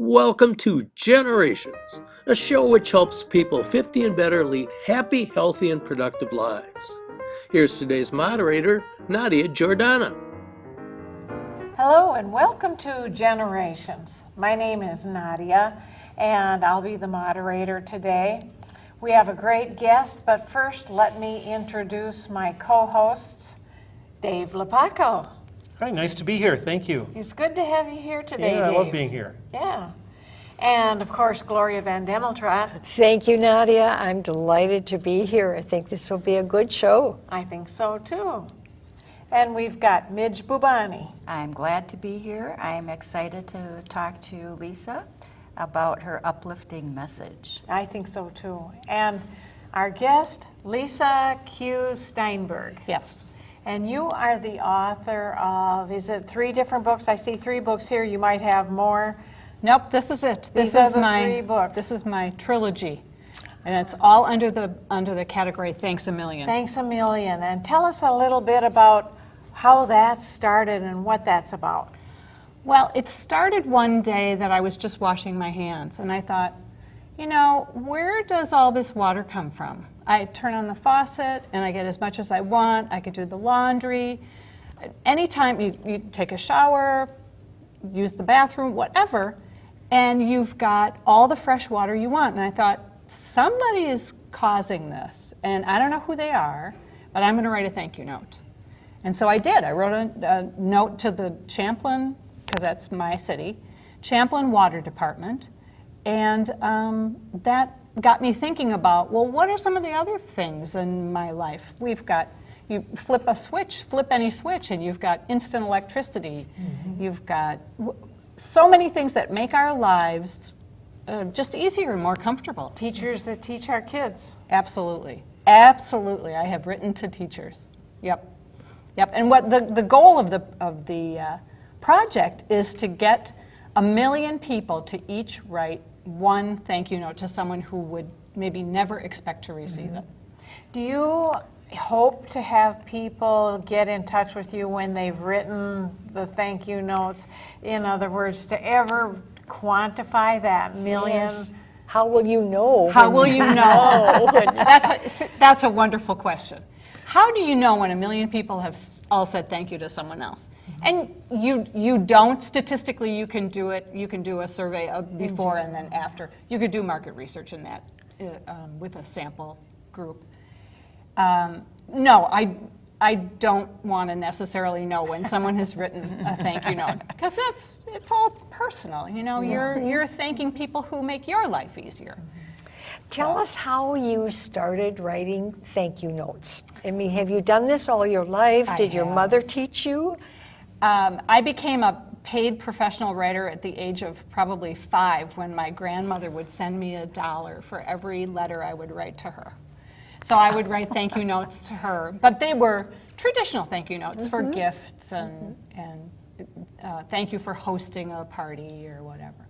Welcome to Generations, a show which helps people 50 and better lead happy, healthy, and productive lives. Here's today's moderator, Nadia Giordana. Hello and welcome to Generations. My name is Nadia and I'll be the moderator today. We have a great guest, but first let me introduce my co-hosts, Dave Lepaco. Hi, nice to be here. Thank you. It's good to have you here today, Yeah, I Dave. love being here. Yeah. And of course, Gloria Van Demeltrot. Thank you, Nadia. I'm delighted to be here. I think this will be a good show. I think so too. And we've got Midge Bubani. I'm glad to be here. I'm excited to talk to Lisa about her uplifting message. I think so too. And our guest, Lisa Q. Steinberg. Yes. And you are the author of, is it 3 different books? I see 3 books here. You might have more. Nope, this is it. These are the 3 books. This is my trilogy, and it's all under the category Thanks a Million. Thanks a million. And tell us a little bit about how that started and what that's about. Well, it started one day that I was just washing my hands, and I thought, you know, where does all this water come from? I turn on the faucet, and I get as much as I want. I could do the laundry. Anytime you take a shower, use the bathroom, whatever, and you've got all the fresh water you want. And I thought, somebody is causing this, and I don't know who they are, but I'm going to write a thank you note. And so I did. I wrote a note to the Champlin, because that's my city, Champlin Water Department, and that got me thinking about, well, what are some of the other things in my life? We've got, you flip any switch, and you've got instant electricity. Mm-hmm. You've got so many things that make our lives just easier and more comfortable. Teachers that teach our kids. Absolutely. Absolutely. I have written to teachers. Yep. Yep. And what the goal of the project is to get 1 million people to each write one thank you note to someone who would maybe never expect to receive it. Do you hope to have people get in touch with you when they've written the thank you notes? In other words, to ever quantify that million? Yes. How will you know? How will you know? That's a wonderful question. How do you know when 1 million people have all said thank you to someone else? And you don't, statistically, you can do it. You can do a survey of before and then after. You could do market research in that with a sample group. No, I don't want to necessarily know when someone has written a thank you note, because it's all personal. You know, you're thanking people who make your life easier. Tell us how you started writing thank you notes. I mean, have you done this all your life? Did your mother teach you? I became a paid professional writer at the age of probably 5, when my grandmother would send me $1 for every letter I would write to her. So I would write thank you notes to her, but they were traditional thank you notes for gifts and thank you for hosting a party or whatever.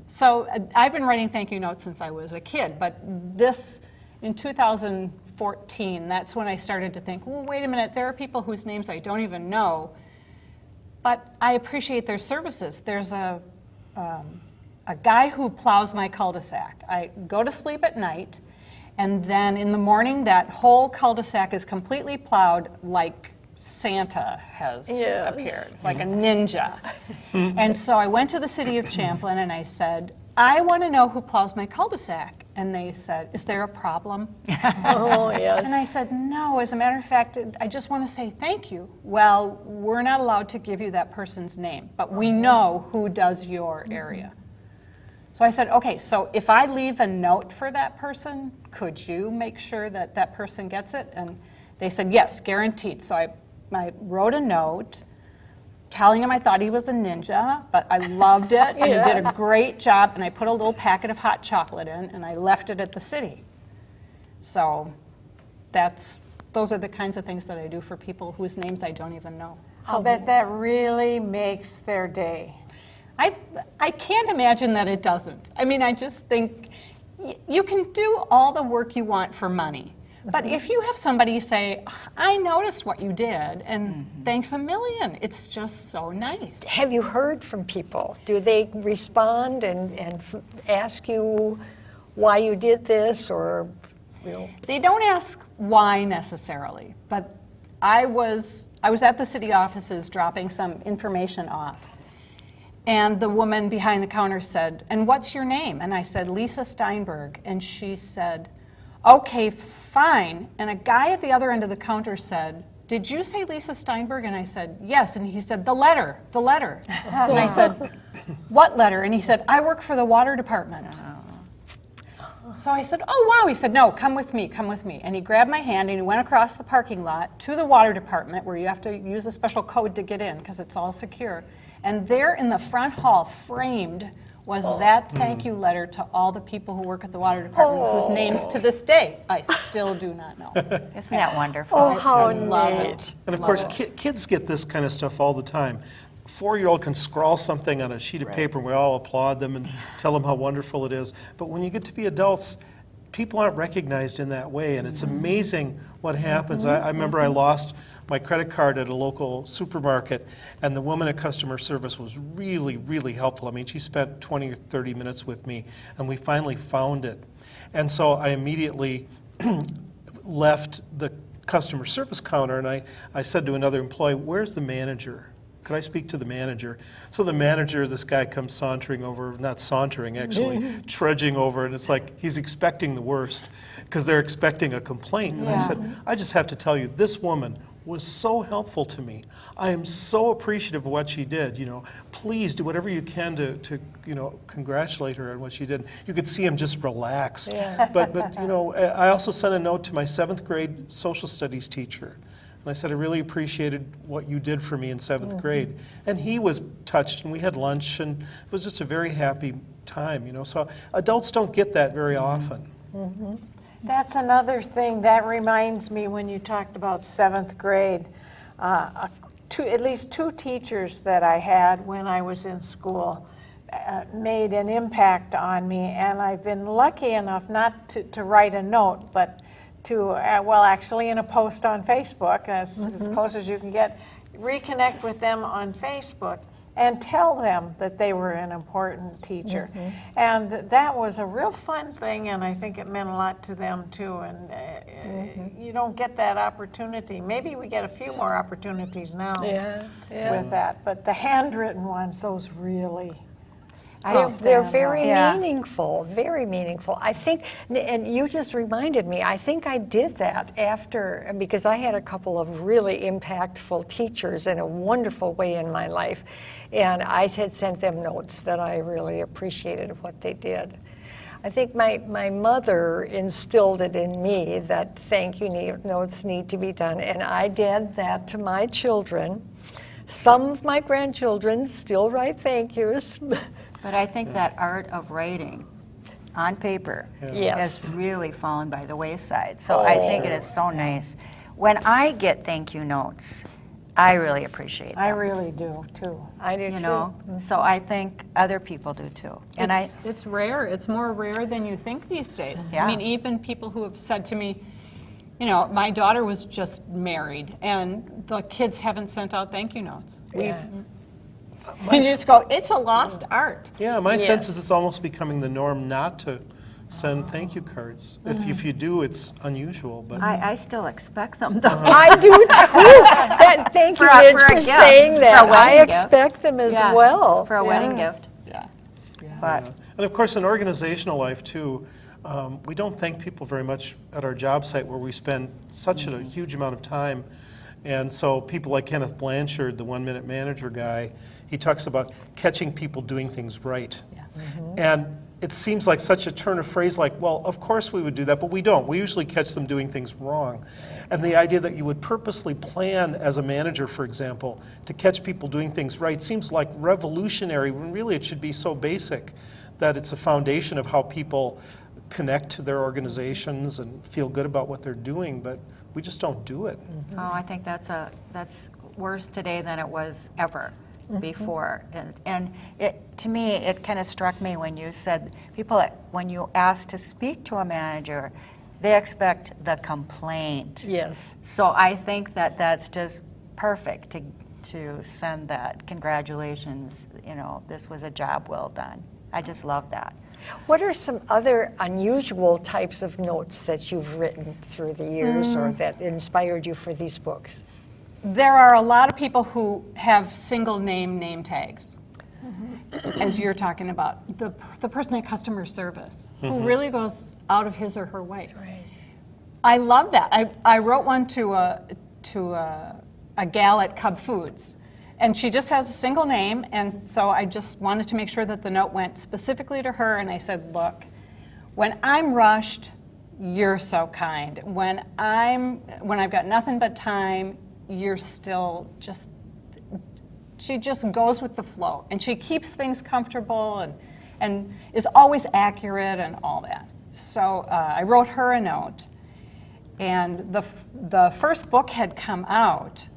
So I've been writing thank you notes since I was a kid, but this, in 2014, that's when I started to think, well, wait a minute, there are people whose names I don't even know, but I appreciate their services. There's a guy who plows my cul-de-sac. I go to sleep at night, and then in the morning, that whole cul-de-sac is completely plowed like Santa has appeared, like a ninja. And so I went to the city of Champlin and I said, I want to know who plows my cul-de-sac. And they said, is there a problem? Oh, yes. And I said, no, as a matter of fact, I just want to say thank you. Well, we're not allowed to give you that person's name, but we know who does your area. So I said, okay, so if I leave a note for that person, could you make sure that that person gets it? And they said, yes, guaranteed. So I wrote a note telling him I thought he was a ninja, but I loved it, and he did a great job, and I put a little packet of hot chocolate in, and I left it at the city. So those are the kinds of things that I do for people whose names I don't even know. I'll bet that really makes their day. I can't imagine that it doesn't. I mean, I just think you can do all the work you want for money, But if you have somebody say, I noticed what you did, and thanks a million, it's just so nice. Have you heard from people? Do they respond and ask you why you did this, or, you know? They don't ask why necessarily, but I was at the city offices dropping some information off. And the woman behind the counter said, and what's your name? And I said, Lisa Steinberg. And she said, okay, fine. And a guy at the other end of the counter said, did you say Lisa Steinberg? And I said, yes. And he said, the letter. And I said, what letter? And he said, I work for the water department. So I said, oh, wow. He said, no, come with me. And he grabbed my hand and he went across the parking lot to the water department, where you have to use a special code to get in because it's all secure. And there in the front hall, framed, was that thank you letter to all the people who work at the water department, whose names to this day I still do not know. Isn't that wonderful? Oh, how I love neat. it. And of Love course, it. kids get this kind of stuff all the time. 4-year-old can scrawl something on a sheet of paper, and we all applaud them and tell them how wonderful it is. But when you get to be adults, people aren't recognized in that way, and it's amazing what happens. I remember I lost my credit card at a local supermarket, and the woman at customer service was really, really helpful. I mean, she spent 20 or 30 minutes with me, and we finally found it. And so I immediately left the customer service counter, and I said to another employee, where's the manager? Could I speak to the manager? So the manager, this guy comes sauntering over, not sauntering actually, trudging over, and it's like he's expecting the worst because they're expecting a complaint. And I said, I just have to tell you, this woman was so helpful to me. I am so appreciative of what she did. You know, please do whatever you can to you know, congratulate her on what she did. You could see him just relax. Yeah. But you know, I also sent a note to my 7th grade social studies teacher. And I said, I really appreciated what you did for me in 7th grade. And he was touched, and we had lunch, and it was just a very happy time, you know. So adults don't get that very often. That's another thing that reminds me when you talked about 7th grade. At least 2 teachers that I had when I was in school made an impact on me, and I've been lucky enough not to write a note, but to, well, actually in a post on Facebook, as close as you can get, reconnect with them on Facebook and tell them that they were an important teacher. And that was a real fun thing, and I think it meant a lot to them too. And you don't get that opportunity. Maybe we get a few more opportunities now with that, but the handwritten ones, those really They're very meaningful, very meaningful. I think, and you just reminded me, I think I did that after, because I had a couple of really impactful teachers in a wonderful way in my life. And I had sent them notes that I really appreciated what they did. I think my mother instilled it in me that thank you notes need to be done. And I did that to my children. Some of my grandchildren still write thank yous. But I think that art of writing on paper has really fallen by the wayside. So I think it is so nice. When I get thank you notes, I really appreciate them. I really do too. I do You too. know, so I think other people do too. And It's rare. It's more rare than you think these days. Yeah. I mean, even people who have said to me, you know, my daughter was just married, and the kids haven't sent out thank you notes. You just go, it's a lost art. Yeah, my sense is it's almost becoming the norm not to send thank you cards. If you do, it's unusual. But I still expect them though. I do too. Thank you, Mitch, for gift. saying that. For a I wedding gift. expect them as well. For a wedding gift. Yeah. But And of course, in organizational life too, we don't thank people very much at our job site where we spend such a huge amount of time. And so people like Kenneth Blanchard, the 1 Minute Manager guy, he talks about catching people doing things right. And it seems like such a turn of phrase like, well, of course we would do that, but we don't. We usually catch them doing things wrong. And the idea that you would purposely plan as a manager, for example, to catch people doing things right seems like revolutionary when really it should be so basic that it's a foundation of how people connect to their organizations and feel good about what they're doing, but we just don't do it. oh, I think that's worse today than it was ever before. And it, to me, it kind of struck me when you said when you ask to speak to a manager, They expect the complaint. Yes. So I think that that's just perfect to send that. Congratulations, you know, this was a job well done. I just love that. What are some other unusual types of notes that you've written through the years or that inspired you for these books? There are a lot of people who have single name tags, as you're talking about. The person at customer service who really goes out of his or her way. Right. I love that. I wrote one to a gal at Cub Foods, and she just has a single name, and so I just wanted to make sure that the note went specifically to her, and I said, look, when I'm rushed, you're so kind. When I've got nothing but time, you're still just, she just goes with the flow, and she keeps things comfortable and is always accurate and all that. So I wrote her a note, and the first book had come out,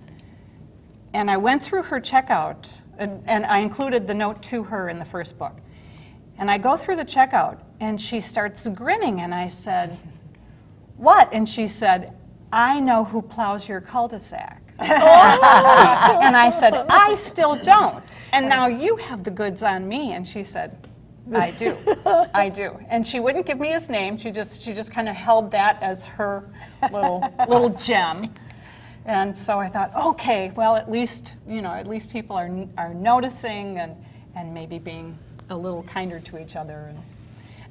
and I went through her checkout, and I included the note to her in the first book. And I go through the checkout, and she starts grinning, and I said, what? And she said, I know who plows your cul-de-sac. And I said, I still don't. And now you have the goods on me. And she said, I do. I do. And she wouldn't give me his name. She just kind of held that as her little gem. And so I thought, okay, well, at least people are noticing and maybe being a little kinder to each other.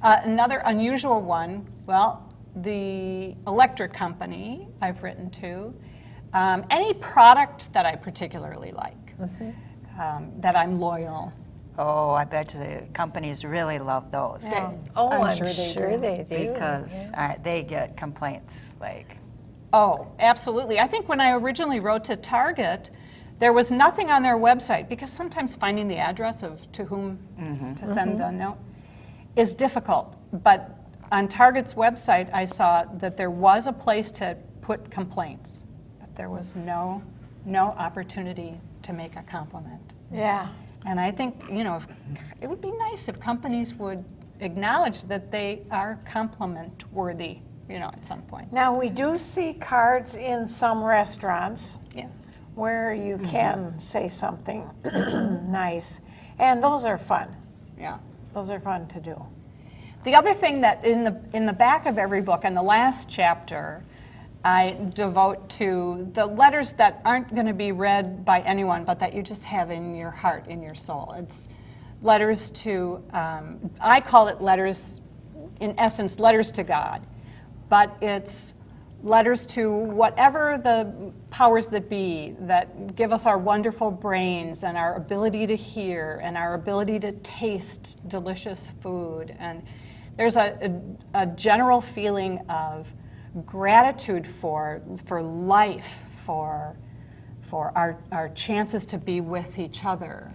And another unusual one, well, the electric company I've written to, any product that I particularly like, that I'm loyal. Oh, I bet the companies really love those. Oh, I'm sure they do. Because they get complaints like, Oh, absolutely. I think when I originally wrote to Target, there was nothing on their website, because sometimes finding the address of to whom to send the note is difficult. But on Target's website, I saw that there was a place to put complaints, but there was no opportunity to make a compliment. Yeah. And I think, it would be nice if companies would acknowledge that they are compliment worthy, at some point. Now, we do see cards in some restaurants where you can say something nice, and those are fun. Yeah. Those are fun to do. The other thing that in the back of every book, and the last chapter, I devote to the letters that aren't going to be read by anyone, but that you just have in your heart, in your soul. It's letters to, I call it letters, in essence, letters to God. But it's letters to whatever the powers that be that give us our wonderful brains and our ability to hear and our ability to taste delicious food. And there's a general feeling of gratitude for life, for our chances to be with each other,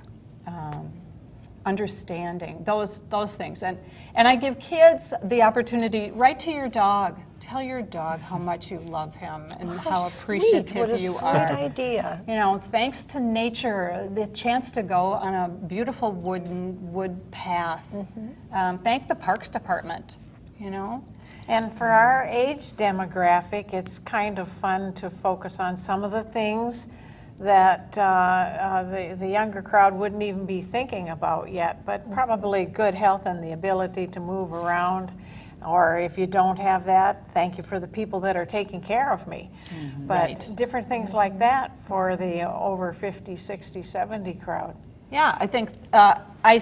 understanding, those things. And I give kids the opportunity, write to your dog. Tell your dog how much you love him and how appreciative you are. What a sweet idea. Thanks to nature, the chance to go on a beautiful wood path. Thank the Parks Department, And for our age demographic, it's kind of fun to focus on some of the things that the younger crowd wouldn't even be thinking about yet, but probably good health and the ability to move around. Or if you don't have that, thank you for the people that are taking care of me. But different things like that for the over 50, 60, 70 crowd. Yeah, I think I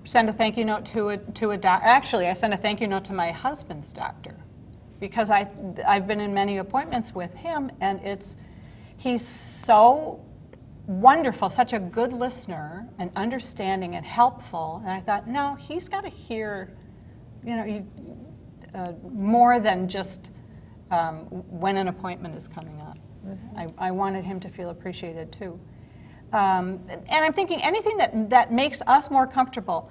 send a thank you note to a doctor. Actually, I send a thank you note to my husband's doctor, because I've been in many appointments with him, and he's so wonderful, such a good listener and understanding and helpful. And I thought, no, he's got to hear, more than just when an appointment is coming up. I wanted him to feel appreciated too. And I'm thinking anything that makes us more comfortable,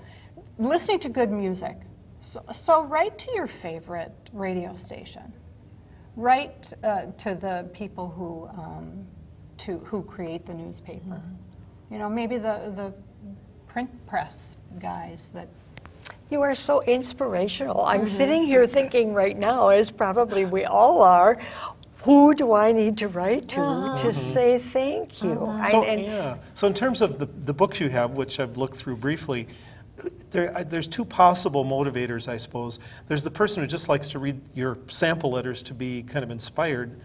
listening to good music. So write to your favorite radio station. Write to the people who create the newspaper. Maybe the print press guys that You are so inspirational. I'm sitting here thinking right now, as probably we all are, who do I need to write to say thank you? So in terms of the books you have, which I've looked through briefly, there's two possible motivators, I suppose. There's the person who just likes to read your sample letters to be kind of inspired,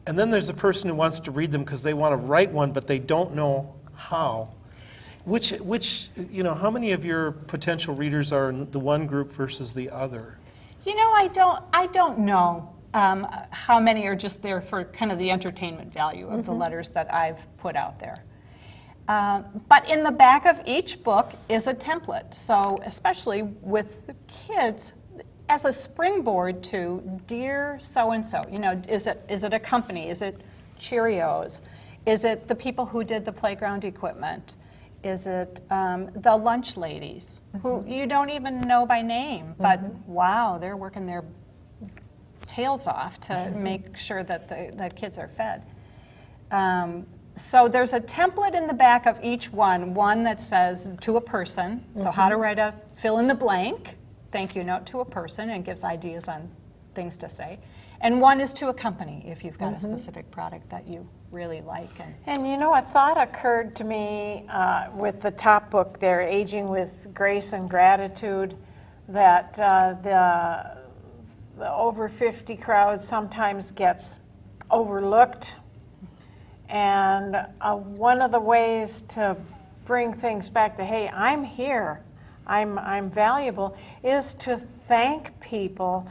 and then there's the person who wants to read them because they want to write one, but they don't know how. Which, how many of your potential readers are in the one group versus the other? You know, I don't know how many are just there for kind of the entertainment value of the letters that I've put out there. But in the back of each book is a template. So especially with the kids, as a springboard to dear so-and-so, is it a company? Is it Cheerios? Is it the people who did the playground equipment? Is it the lunch ladies who you don't even know by name, but wow, they're working their tails off to make sure that that kids are fed. So there's a template in the back of each one that says to a person, so how to write a fill in the blank thank you note to a person and gives ideas on things to say. And one is to a company if you've got a specific product that you really like. And a thought occurred to me with the top book there, Aging with Grace and Gratitude, that the over 50 crowd sometimes gets overlooked. And one of the ways to bring things back to, hey, I'm here, I'm valuable, is to thank people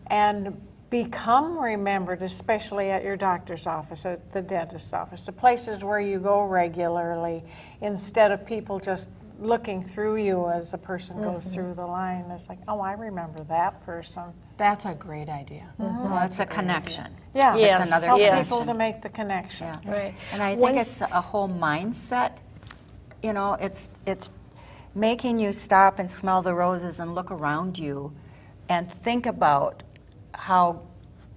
and become remembered, especially at your doctor's office, at the dentist's office, the places where you go regularly, instead of people just looking through you as the person goes through the line. It's like, oh, I remember that person. That's a great idea. Well, it's a connection. Yeah, It's another help connection. people to make the connection. Yeah. Right. And I think it's a whole mindset. It's making you stop and smell the roses and look around you and think about how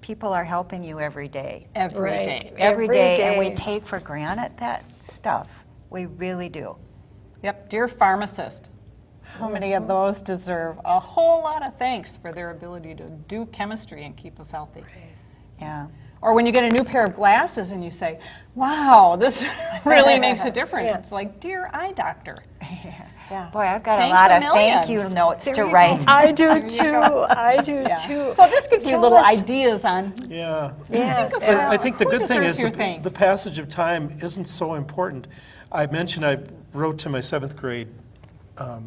people are helping you every day. Every Right. day. Every day. And we day. take for granted that stuff. We really do. Yep, dear pharmacist. How many of those deserve a whole lot of thanks for their ability to do chemistry and keep us healthy? Yeah. Or when you get a new pair of glasses and you say, wow, this really makes a difference. Yeah. It's like, dear eye doctor. Yeah. Boy, I've got Thanks a lot a of million. thank you notes to write. I do too. I do Yeah. too. So this gives you So little much- ideas on, Yeah. Yeah. I think the Who good thing deserves is your the thanks? passage of time isn't so important. I mentioned I wrote to my 7th grade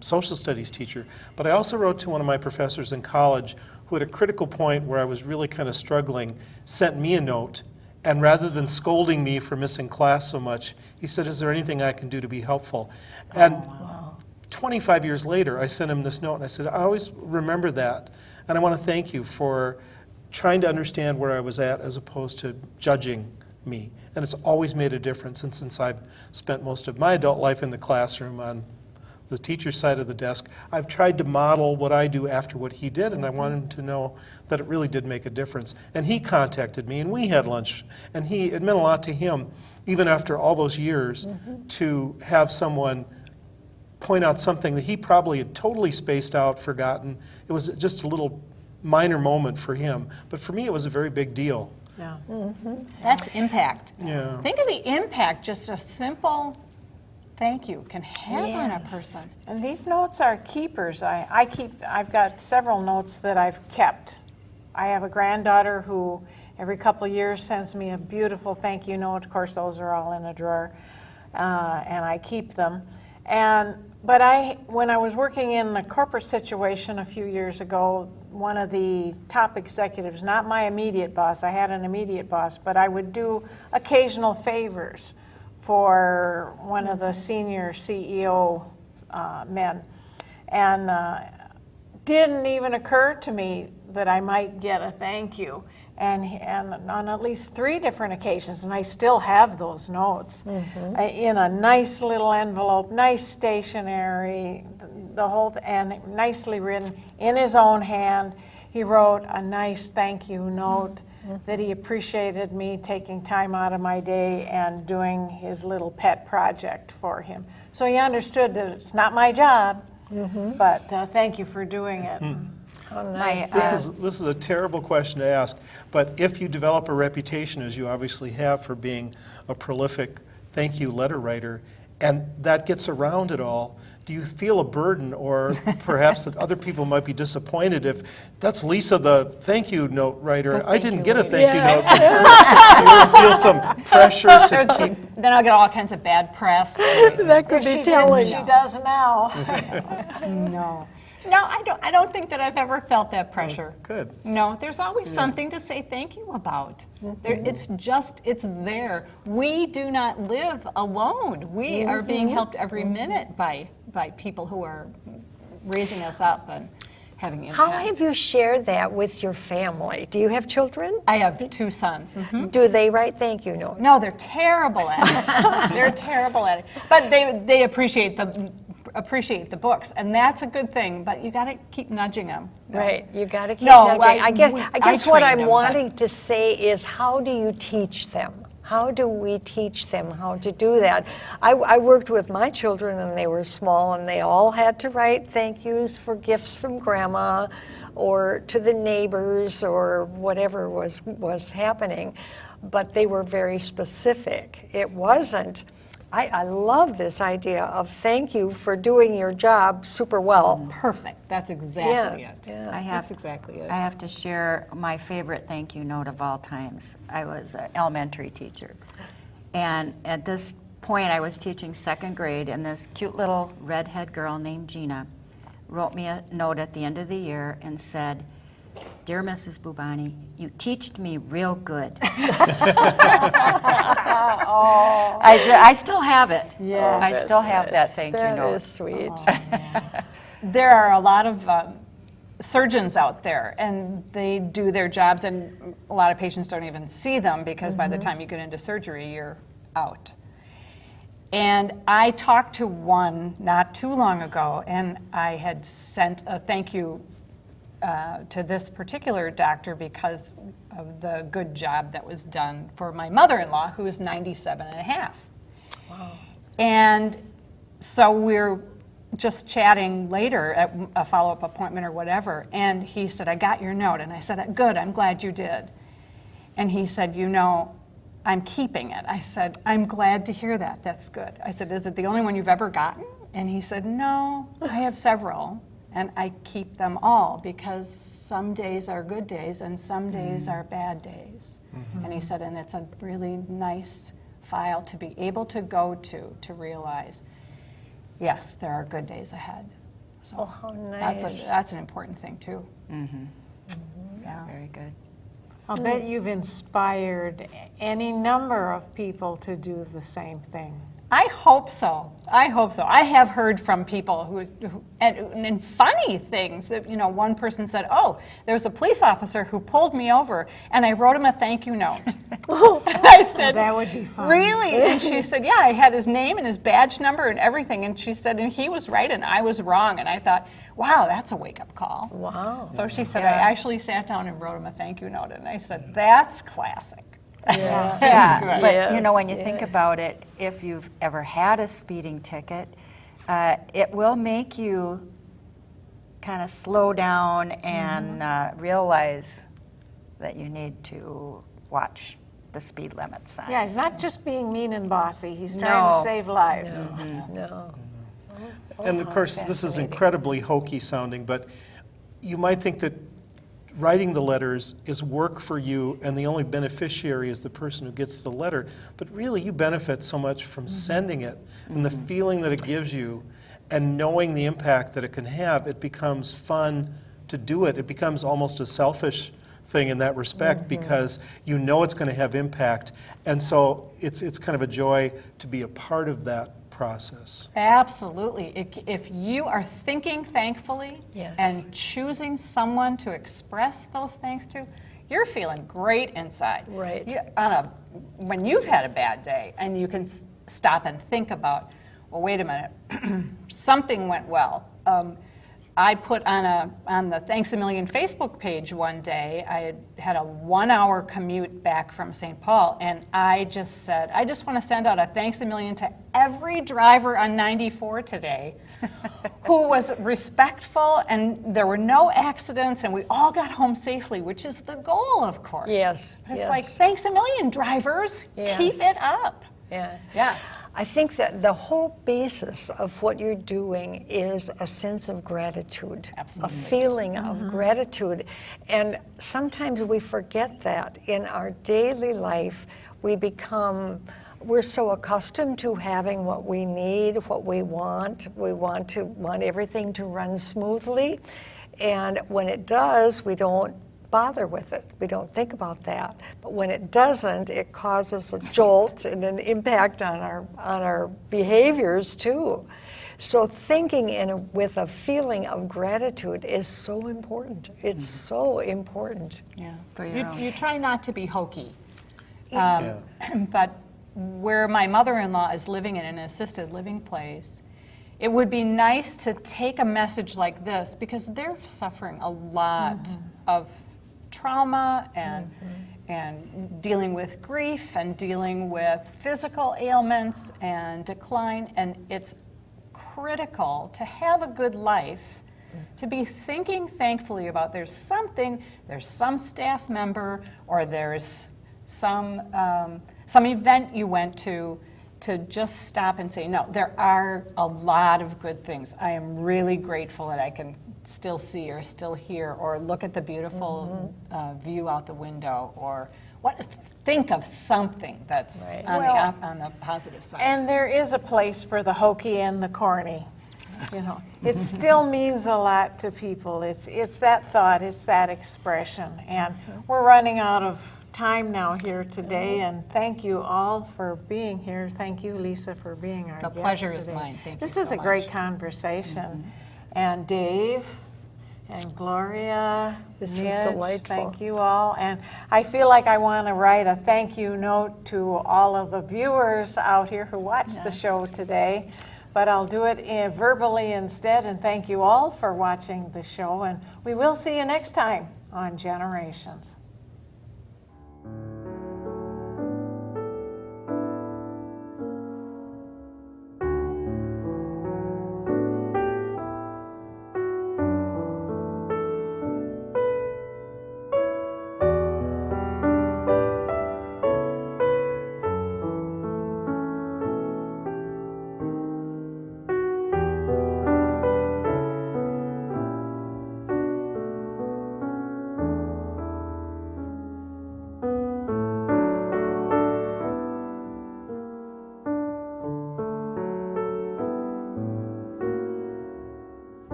social studies teacher, but I also wrote to one of my professors in college who at a critical point where I was really kind of struggling sent me a note, and rather than scolding me for missing class so much, he said, is there anything I can do to be helpful? And 25 years later, I sent him this note, and I said, I always remember that, and I want to thank you for trying to understand where I was at as opposed to judging me. And it's always made a difference. And since I've spent most of my adult life in the classroom on the teacher's side of the desk, I've tried to model what I do after what he did, and I wanted him to know that it really did make a difference. And he contacted me, and we had lunch, and it meant a lot to him, even after all those years, to have someone point out something that he probably had totally spaced out, forgotten. It was just a little minor moment for him, but for me it was a very big deal. Yeah. that's impact. Yeah. Think of the impact just a simple thank you can have on a person. And these notes are keepers. I've got several notes that I've kept. I have a granddaughter who every couple of years sends me a beautiful thank you note. Of course, those are all in a drawer, and I keep them. But when I was working in the corporate situation a few years ago, one of the top executives, not my immediate boss, I had an immediate boss, but I would do occasional favors for one of the senior CEO men. And didn't even occur to me that I might get a thank you. And on at least 3 different occasions, and I still have those notes, in a nice little envelope, nice stationery, the whole, and nicely written in his own hand. He wrote a nice thank you note that he appreciated me taking time out of my day and doing his little pet project for him. So he understood that it's not my job, But thank you for doing it. How nice. This is a terrible question to ask, but if you develop a reputation, as you obviously have, for being a prolific thank you letter writer, and that gets around it all, do you feel a burden, or perhaps that other people might be disappointed if that's Lisa, the thank you note writer? I didn't get a thank you note from her. Do you ever feel some pressure to keep? Then I'll get all kinds of bad press. That could If be she telling. didn't, she does now. No, I don't think that I've ever felt that pressure. Good. No, there's always something to say thank you about. It's there. We do not live alone. We are being helped every minute by people who are raising us up and having impact. How have you shared that with your family? Do you have children? I have 2 sons. Do they write thank you notes? No, they're terrible at it. They're terrible at it. But they appreciate the books, and that's a good thing. But you got to keep nudging them. Right, you got to keep No, nudging. I guess what trained I'm them, wanting to say is, how do you teach them? How do we teach them how to do that? I worked with my children, and they were small, and they all had to write thank yous for gifts from grandma, or to the neighbors, or whatever was happening. But they were very specific. It wasn't. I love this idea of thank you for doing your job super well. Perfect. That's exactly it. Yeah. That's exactly it. I have to share my favorite thank you note of all times. I was an elementary teacher. And at this point, I was teaching 2nd grade, and this cute little redhead girl named Gina wrote me a note at the end of the year and said, "Dear Mrs. Bubani, you teached me real good." I still have it. Yes. I still have that thank you That note. is sweet. There are a lot of surgeons out there, and they do their jobs, and a lot of patients don't even see them because by the time you get into surgery, you're out. And I talked to one not too long ago, and I had sent a thank you to this particular doctor because of the good job that was done for my mother-in-law, who is 97 and a half. Wow. And so we're just chatting later at a follow-up appointment or whatever, and he said, "I got your note." And I said, "Good, I'm glad you did." And he said, "You know, I'm keeping it." I said, "I'm glad to hear that. That's good." I said, "Is it the only one you've ever gotten?" And he said, "No, I have several. And I keep them all because some days are good days and some days are bad days." And he said, and it's a really nice file to be able to go to realize, yes, there are good days ahead. So Oh, how nice. that's an important thing too. Yeah. Very good. I'll bet you've inspired any number of people to do the same thing. I hope so. I hope so. I have heard from people and funny things that, you know, one person said, "Oh, there was a police officer who pulled me over and I wrote him a thank you note." And I said, That would be fun. "Really?" And she said, "Yeah, I had his name and his badge number and everything." And she said, "And he was right and I was wrong." And I thought, wow, that's a wake-up call. Wow. So she said, "I actually sat down and wrote him a thank you note." And I said, "That's classic." Yeah, but you know, when you Yes, think about it, if you've ever had a speeding ticket, it will make you kind of slow down and realize that you need to watch the speed limit signs. Yeah, he's not just being mean and bossy. He's trying to save lives. No. And of course, this is incredibly hokey sounding, but you might think that writing the letters is work for you and the only beneficiary is the person who gets the letter. But really, you benefit so much from sending it and the feeling that it gives you and knowing the impact that it can have. It becomes fun to do it. It becomes almost a selfish thing in that respect because you know it's going to have impact. And so it's kind of a joy to be a part of that process. Absolutely. If you are thinking thankfully Yes. and choosing someone to express those thanks to, you're feeling great inside. Right. When you've had a bad day and you can stop and think about, well, wait a minute, something went well. I put on the Thanks a Million Facebook page one day, I had a 1-hour commute back from St. Paul, and I just said, I just want to send out a thanks a million to every driver on 94 today who was respectful, and there were no accidents, and we all got home safely, which is the goal, of course. Yes. But it's like, thanks a million, drivers. Yes. Keep it up. Yeah. Yeah. I think that the whole basis of what you're doing is a sense of gratitude, Absolutely. a feeling of gratitude. And sometimes we forget that in our daily life. We're so accustomed to having what we need, what we want. We want everything to run smoothly. And when it does, we don't bother with it. We don't think about that. But when it doesn't, it causes a jolt and an impact on our behaviors too. So thinking with a feeling of gratitude is so important. It's so important. Yeah. For your own. You try not to be hokey. But where my mother-in-law is living in an assisted living place, it would be nice to take a message like this, because they're suffering a lot of trauma and dealing with grief and dealing with physical ailments and decline, and it's critical to have a good life, to be thinking thankfully about there's some staff member, or there's some event you went to just stop and say, no, there are a lot of good things. I am really grateful that I can still see or still hear or look at the beautiful view out the window, or think of something that's on the positive side. And there is a place for the hokey and the corny. You know, it still means a lot to people. It's that thought, it's that expression. And we're running out of time now here today, and thank you all for being here. Thank you, Lisa, for being our guest The pleasure today. is mine. Thank you This so is a much. great conversation. And Dave and Gloria, This was Mitch, delightful. thank you all. And I feel like I want to write a thank you note to all of the viewers out here who watched the show today, but I'll do it verbally instead. And thank you all for watching the show, and we will see you next time on Generations.